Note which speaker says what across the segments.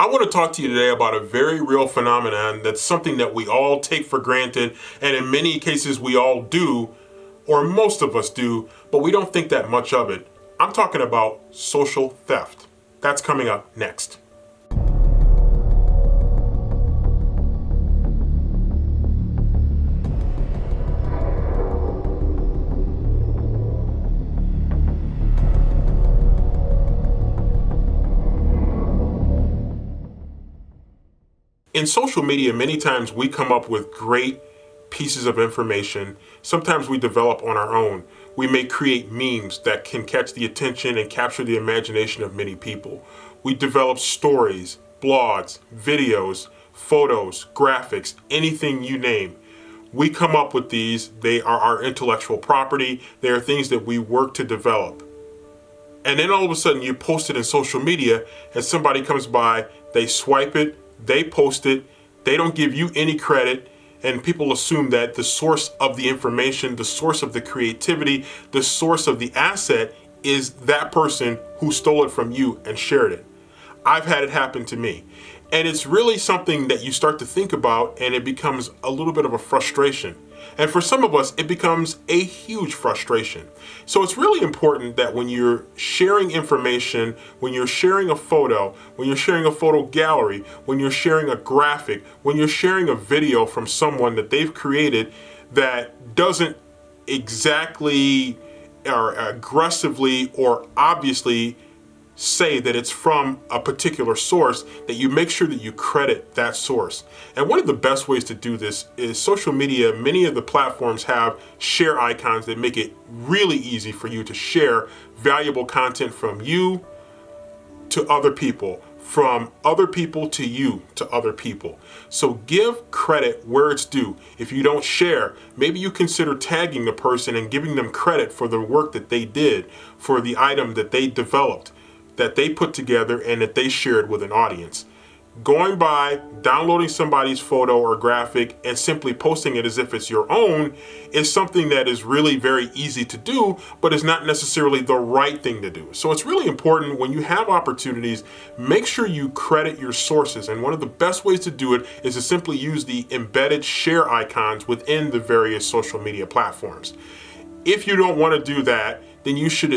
Speaker 1: I want to talk to you today about a very real phenomenon that's something that we all take for granted, and in many cases we all do, or most of us do, but we don't think that much of it. I'm talking about social theft. That's coming up next. In social media, many times we come up with great pieces of information. Sometimes we develop on our own. We may create memes that can catch the attention and capture the imagination of many people. We develop stories, blogs, videos, photos, graphics, anything you name. We come up with these. They are our intellectual property. They are things that we work to develop. And then all of a sudden you post it in social media and somebody comes by, they swipe it, they post it, they don't give you any credit, and people assume that the source of the information, the source of the creativity, the source of the asset is that person who stole it from you and shared it. I've had it happen to me. And it's really something that you start to think about, and it becomes a little bit of a frustration. And for some of us, it becomes a huge frustration. So it's really important that when you're sharing information, when you're sharing a photo, when you're sharing a photo gallery, when you're sharing a graphic, when you're sharing a video from someone that they've created that doesn't exactly or aggressively or obviously say that it's from a particular source, that you make sure that you credit that source. And one of the best ways to do this is social media. Many of the platforms have share icons that make it really easy for you to share valuable content from you to other people, from other people to you to other people. So give credit where it's due. If you don't share, maybe you consider tagging the person and giving them credit for the work that they did, for the item that they developed, that they put together and that they shared with an audience. Going by, downloading somebody's photo or graphic and simply posting it as if it's your own is something that is really very easy to do, but is not necessarily the right thing to do. So it's really important when you have opportunities, make sure you credit your sources. And one of the best ways to do it is to simply use the embedded share icons within the various social media platforms. If you don't want to do that, then you should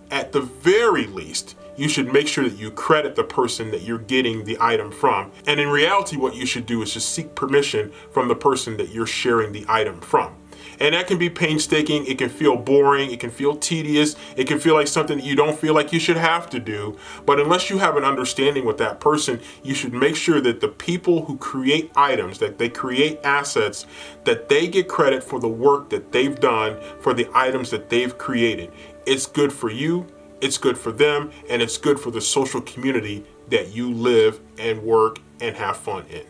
Speaker 1: at the very least, you should make sure that you credit the person that you're getting the item from. And in reality, what you should do is just seek permission from the person that you're sharing the item from. And that can be painstaking, it can feel boring, it can feel tedious, it can feel like something that you don't feel like you should have to do. But unless you have an understanding with that person, you should make sure that the people who create items, that they create assets, that they get credit for the work that they've done, for the items that they've created. It's good for you, it's good for them, and it's good for the social community that you live and work and have fun in.